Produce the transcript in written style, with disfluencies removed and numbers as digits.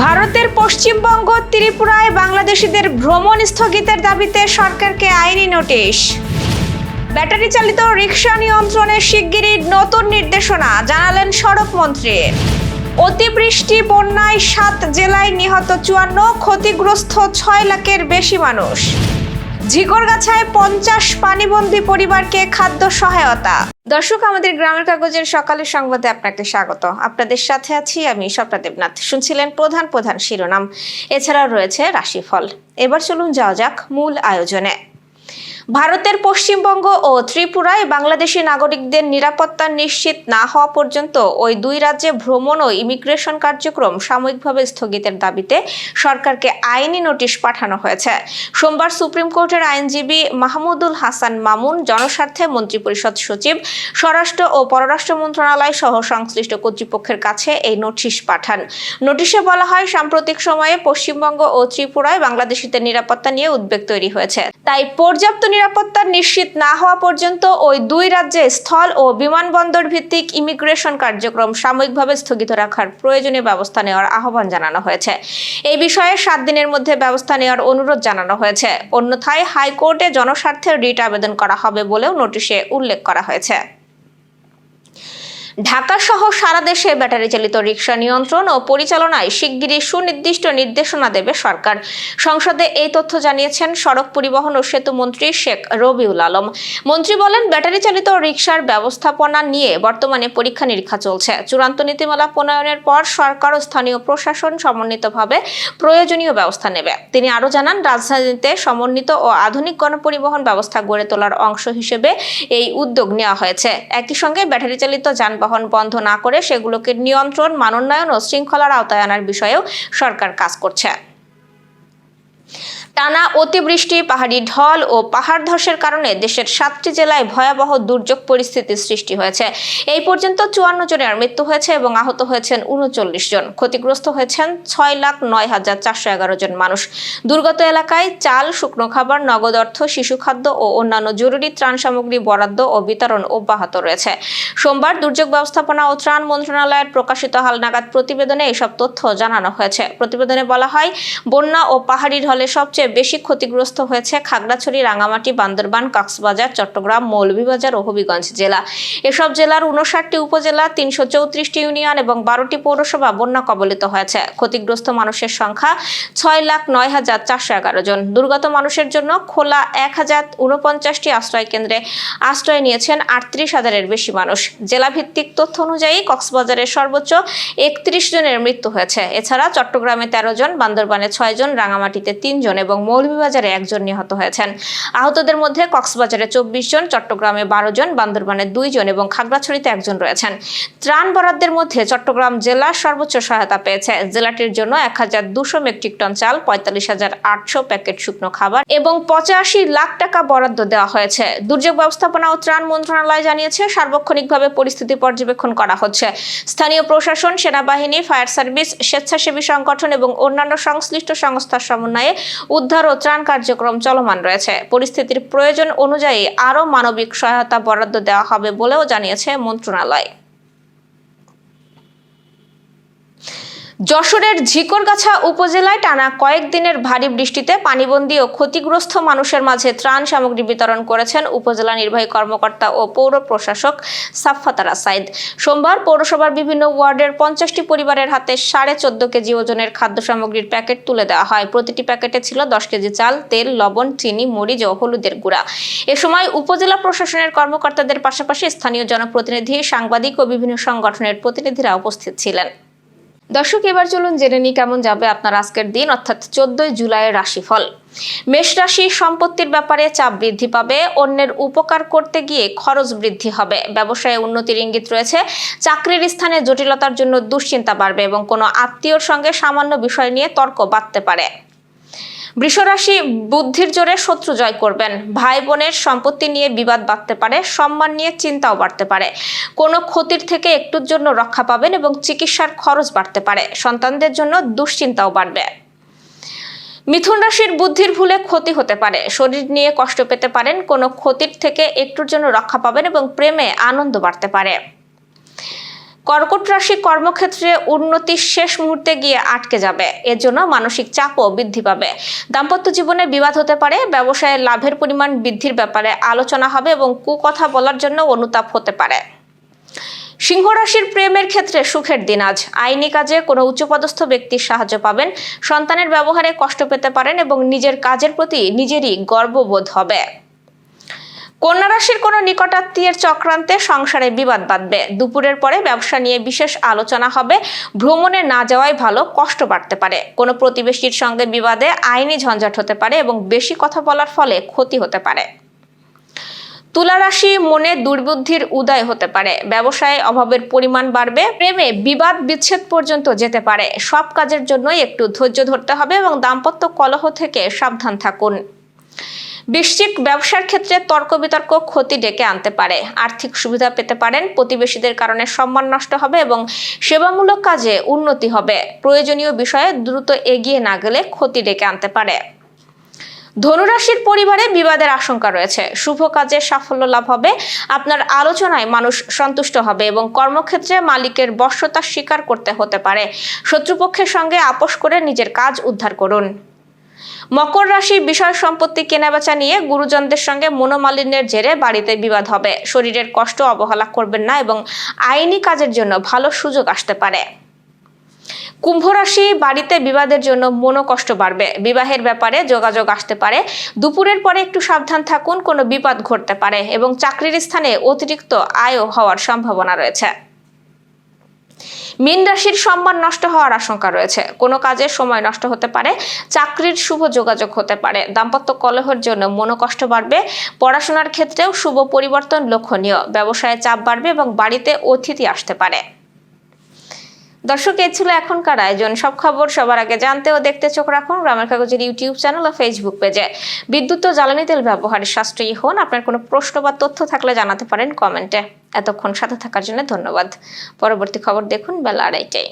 ভারতের পশ্চিমবঙ্গ ত্রিপুরায় বাংলাদেশিদের ভ্রমণ স্থগিতের দাবিতে সরকারকে আইনি নোটিশ। ব্যাটারি চালিত রিকশা নিয়ন্ত্রণে শিগগিরই নতুন নির্দেশনা জানালেন সড়ক মন্ত্রী। অতিবৃষ্টি বন্যায় ৭ জেলায় নিহত ৫৪, ক্ষতিগ্রস্ত ৬ লাখের বেশি মানুষ। ঝিকরগাছায় ৫০ পানিবন্দী পরিবারকে খাদ্য সহায়তা। দর্শক, আমাদের গ্রামের কাগজের সকালের সংবাদে আপনাকে স্বাগত। আপনাদের সাথে আছি আমি স্বপ্না দেবনাথ। শুনছিলেন প্রধান শিরোনাম, এছাড়াও রয়েছে রাশিফল। এবার চলুন যাওয়া যাক মূল আয়োজনে। ভারতের পশ্চিমবঙ্গ ও ত্রিপুরায় বাংলাদেশি নাগরিকদের নিরাপত্তা নিশ্চিত না হওয়া পর্যন্ত ওই দুই রাজ্যে ভ্রমণ ও ইমিগ্রেশন কার্যক্রম সাময়িকভাবে স্থগিতের দাবিতে সরকারকে আইনি নোটিশ পাঠানো হয়েছে। সোমবার সুপ্রিম কোর্টের আইনজীবী মাহমুদুল হাসান মামুন জনস্বার্থে মন্ত্রিপরিষদ সচিব, স্বরাষ্ট্র ও পররাষ্ট্র মন্ত্রণালয় সহ সংশ্লিষ্ট কর্তৃপক্ষের কাছে এই নোটিশ পাঠান। নোটিশে বলা হয়, সাম্প্রতিক সময়ে পশ্চিমবঙ্গ ও ত্রিপুরায় বাংলাদেশিদের নিরাপত্তা নিয়ে উদ্বেগ তৈরি হয়েছে। তাই পর্যাপ্ত নিরাপত্তা নিশ্চিত না হওয়া পর্যন্ত ওই দুই রাজ্যে স্থল ও বিমানবন্দর ভিত্তিক ইমিগ্রেশন কার্যক্রম সাময়িকভাবে স্থগিত রাখার প্রয়োজনীয় ব্যবস্থা নেওয়ার আহ্বান জানানো হয়েছে। এই বিষয়ে ৭ দিনের মধ্যে ব্যবস্থা নেওয়ার অনুরোধ জানানো হয়েছে। অন্যথায় হাইকোর্টে জনস্বার্থে রিট আবেদন করা হবে বলেও নোটিশে উল্লেখ করা হয়েছে। ঢাকা সহ সারা দেশে ব্যাটারি চালিত রিকশা নিয়ন্ত্রণ ও পরিচালনায় শিগগিরই সুনির্দিষ্ট নির্দেশনা দেবে সরকার। সংসদে এই তথ্য জানিয়েছেন সড়ক পরিবহন ও সেতু মন্ত্রী শেখ রবিউল আলম। মন্ত্রী বলেন, ব্যাটারি চালিত রিকশার ব্যবস্থাপনা নিয়ে বর্তমানে পরীক্ষা নিরীক্ষা চলছে। চূড়ান্ত নীতিমালা প্রণয়নের পর সরকার ও স্থানীয় প্রশাসন সমন্বিতভাবে প্রয়োজনীয় ব্যবস্থা নেবে। তিনি আরও জানান, রাজধানীতে সমন্বিত ও আধুনিক গণপরিবহন ব্যবস্থা গড়ে তোলার অংশ হিসেবে এই উদ্যোগ নেওয়া হয়েছে। একই সঙ্গে ব্যাটারি চালিত যানবাহন বন্ধ না করে সেগুলোকে নিয়ন্ত্রণ, মানোন্নয়ন ও শৃঙ্খলার আওতায় আনার বিষয়েও সরকার কাজ করছে। টানা অতিবৃষ্টি, পাহাড়ি ঢল ও পাহাড় ধসের কারণে দেশের ৭টি জেলায় ভয়াবহ দুর্যোগ পরিস্থিতির সৃষ্টি হয়েছে। এই পর্যন্ত ৫৪ জনের মৃত্যু হয়েছে এবং আহত হয়েছেন ৩৯ জন। ক্ষতিগ্রস্ত হয়েছেন ৬,০৯,৪১১ জন মানুষ। দুর্গত এলাকায় চাল, শুকনো খাবার, নগদ অর্থ, শিশু খাদ্য ও অন্যান্য জরুরি ত্রাণ সামগ্রী বরাদ্দ ও বিতরণ অব্যাহত রয়েছে। সোমবার দুর্যোগ ব্যবস্থাপনা ও ত্রাণ মন্ত্রণালয়ের প্রকাশিত হালনাগাদ প্রতিবেদনে এসব তথ্য জানানো হয়েছে। প্রতিবেদনে বলা হয়, বন্যা ও পাহাড়ি ঢলে সবচেয়ে বেশি ক্ষতিগ্রস্ত হয়েছে খাগড়াছড়ি, রাঙামাটি, বান্দরবান, কক্সবাজার, চট্টগ্রাম, মৌলভীবাজার ও হবিগঞ্জ জেলা। এসব জেলার ৫৯টি উপজেলা, ৩৩৪টি ইউনিয়ন এবং 12টি পৌরসভা বন্যা কবলিত হয়েছে। ক্ষতিগ্রস্ত মানুষের সংখ্যা ৬,০৯,৪১১ জন। দুর্গত মানুষের জন্য খোলা ১,০৪৯টি আশ্রয় কেন্দ্রে আশ্রয় নিয়েছেন ৩৮,০০০-এর বেশি মানুষ। জেলাভিত্তিক তথ্য অনুযায়ী কক্সবাজারের সর্বোচ্চ ৩১ জনের মৃত্যু হয়েছে। এছাড়া চট্টগ্রামে ১৩ জন, বান্দরবানে 6 জন, রাঙামাটিতে 3 জন এবং মৌলভীবাজারে 1 জন নিহত হয়েছেন। আহতদের মধ্যে কক্সবাজারে 24 জন, চট্টগ্রামে 12 জন, বান্দরবানে 2 জন এবং খাগড়াছড়িতে 1 জন রয়েছেন। ত্রাণ বরাদ্দের মধ্যে চট্টগ্রাম জেলা সর্বোচ্চ সহায়তা পেয়েছে। জেলাটির জন্য ১,২০০ মেট্রিক টন চাল, ৪৫,৮০০ প্যাকেট শুকনো খাবার এবং ৮৫ লাখ টাকা বরাদ্দ দেওয়া হয়েছে। দুর্যোগ ব্যবস্থাপনা ও ত্রাণ মন্ত্রণালয় জানিয়েছে, সার্বক্ষণিকভাবে পরিস্থিতি পর্যবেক্ষণ করা হচ্ছে। স্থানীয় প্রশাসন, সেনাবাহিনী, ফায়ার সার্ভিস, স্বেচ্ছাসেবী সংগঠন এবং অন্যান্য সংশ্লিষ্ট সংস্থার সমন্বয়ে উদ্ধার ও ত্রাণ কার্যক্রম চলমান রয়েছে। পরিস্থিতির প্রয়োজন অনুযায়ী আরও মানবিক সহায়তা বরাদ্দ দেওয়া হবে বলেও জানিয়েছে মন্ত্রণালয়। যশোরের ঝিকরগাছা উপজেলায় টানা কয়েকদিনের ভারী বৃষ্টিতে পানিবন্দী ও ক্ষতিগ্রস্ত মানুষের মাঝে ত্রাণ সামগ্রী বিতরণ করেছেন উপজেলা নির্বাহী কর্মকর্তা ও পৌর প্রশাসক সাফফাত আরা সাইদ। সোমবার পৌরসভার বিভিন্ন ওয়ার্ডের 50টি পরিবারের হাতে 14.5 কেজি ওজনের খাদ্য সামগ্রীর প্যাকেট তুলে দেওয়া হয়। প্রতিটি প্যাকেটে ছিল 10 কেজি চাল, তেল, লবণ, চিনি, মরিচ ও হলুদের গুঁড়া। এ সময় উপজেলা প্রশাসনের কর্মকর্তাদের পাশাপাশি স্থানীয় জনপ্রতিনিধি, সাংবাদিক ও বিভিন্ন সংগঠনের প্রতিনিধিরা উপস্থিত ছিলেন। দর্শক, এবার চলুন জেনে নিই কেমন যাবে আপনার আজকের দিন, অর্থাৎ 14 জুলাইয়ের রাশিফল। মেষ রাশি, সম্পত্তির ব্যাপারে চাপ বৃদ্ধি পাবে। অন্যের উপকার করতে গিয়ে খরচ বৃদ্ধি হবে। ব্যবসায়ে উন্নতির ইঙ্গিত রয়েছে। চাকরির স্থানে জটিলতার জন্য দুশ্চিন্তা বাড়বে এবং কোনো আত্মীয়র সঙ্গে সামান্য বিষয় নিয়ে তর্ক বাড়তে পারে। বৃষ রাশি, বুদ্ধির জোরে শত্রু জয় করবেন। ভাই বোনের সম্পত্তি নিয়ে বিবাদ বাড়তে পারে। সম্মান নিয়ে চিন্তাও বাড়তে পারে। কোনো ক্ষতির থেকে একটুর জন্য রক্ষা পাবেন এবং চিকিৎসার খরচ বাড়তে পারে। সন্তানদের জন্য দুশ্চিন্তাও বাড়বে। মিথুন রাশির, বুদ্ধির ভুলে ক্ষতি হতে পারে। শরীর নিয়ে কষ্ট পেতে পারেন। কোনো ক্ষতির থেকে একটুর জন্য রক্ষা পাবেন এবং প্রেমে আনন্দ বাড়তে পারে। কর্কট রাশি কর্মক্ষেত্রে উন্নতি শেষ মুহূর্তে গিয়ে আটকে যাবে, এর জন্য মানসিক চাপও বৃদ্ধি পাবে। দাম্পত্য জীবনে বিবাদ হতে পারে, ব্যবসায়ে লাভের পরিমাণ বৃদ্ধির ব্যাপারে আলোচনা হবে এবং কুকথা বলার জন্য অনুতাপ হতে পারে। সিংহ রাশির প্রেমের ক্ষেত্রে সুখের দিন আজ। আইনি কাজে কোনো উচ্চপদস্থ ব্যক্তির সাহায্য পাবেন, সন্তানের ব্যবহারে কষ্ট পেতে পারেন এবং নিজের কাজের প্রতি নিজেরই গর্ববোধ হবে। কন্যা রাশির কোনো নিকটাত্মীয়ের চক্রান্তে সংসারে বিবাদ বাঁধবে। দুপুরের পরে ব্যবসা নিয়ে বিশেষ আলোচনা হবে, ভ্রমণে না যাওয়াই ভালো, কষ্ট বাড়তে পারে। কোনো প্রতিবেশীর সঙ্গে বিবাদে আইনি ঝঞ্ঝাট হতে পারে এবং বেশি কথা বলার ফলে ক্ষতি হতে পারে। তুলা রাশি মনে দুর্বুদ্ধির উদয় হতে পারে, ব্যবসায় অভাবের পরিমাণ বাড়বে, প্রেমে বিবাদ বিচ্ছেদ পর্যন্ত যেতে পারে। সব কাজের জন্যই একটু ধৈর্য ধরতে হবে এবং দাম্পত্য কলহ থেকে সাবধান থাকুন। বৃশ্চিক ব্যবসার ক্ষেত্রে তর্ক বিতর্ক ক্ষতি ডেকে আনতে পারে, আর্থিক সুবিধা পেতে পারেন, প্রতিবেশীদের কারণে সম্মান নষ্ট হবে এবং সেবামূলক কাজে উন্নতি হবে। প্রয়োজনীয় বিষয়ে দ্রুত এগিয়ে না গেলে ক্ষতি ডেকে আনতে পারে। ধনুরাশির পরিবারে বিবাদের আশঙ্কা রয়েছে, শুভ কাজে সাফল্য লাভ হবে, আপনার আলোচনায় মানুষ সন্তুষ্ট হবে এবং কর্মক্ষেত্রে মালিকের বশ্যতা স্বীকার করতে হতে পারে। শত্রুপক্ষের সঙ্গে আপোষ করে নিজের কাজ উদ্ধার করুন। মকর রাশি বিষয় সম্পত্তি কেনাবেচা নিয়ে গুরুজনদের সঙ্গে মনোমালিন্যের জেরে বাড়িতে বিবাদ হবে, শরীরের কষ্ট অবহেলা করবেন না এবং আইনি কাজের জন্য ভালো সুযোগ আসতে পারে। কুম্ভ রাশি বাড়িতে বিবাদের জন্য মনোকষ্ট বাড়বে, বিবাহের ব্যাপারে যোগাযোগ আসতে পারে, দুপুরের পরে একটু সাবধান থাকুন, কোনো বিপদ ঘটতে পারে এবং চাকরির স্থানে অতিরিক্ত আয় হওয়ার সম্ভাবনা রয়েছে। মীন রাশির সম্মান নষ্ট হওয়ার আশঙ্কা রয়েছে, কোনো কাজে সময় নষ্ট হতে পারে, চাকরির শুভ যোগাযোগ হতে পারে, দাম্পত্য কলহের জন্য মনোকষ্ট বাড়বে, পড়াশোনার ক্ষেত্রেও শুভ পরিবর্তন লক্ষণীয়, ব্যবসায়ে চাপ বাড়বে এবং বাড়িতে অতিথি আসতে পারে। দর্শক, এই ছিল এখনকার আয়োজন। সব খবর সবার আগে জানতে ও দেখতে চোখ রাখুন গ্রামের কাগজের ইউটিউব চ্যানেল ও ফেসবুক পেজে। বিদ্যুৎ ও জ্বালানি তেল ব্যবহারে সাশ্রয়ী হন। আপনার কোনো প্রশ্ন বা তথ্য থাকলে জানাতে পারেন কমেন্টে। এতক্ষণ সাথে থাকার জন্য ধন্যবাদ। পরবর্তী খবর দেখুন বেলা 2:30টায়।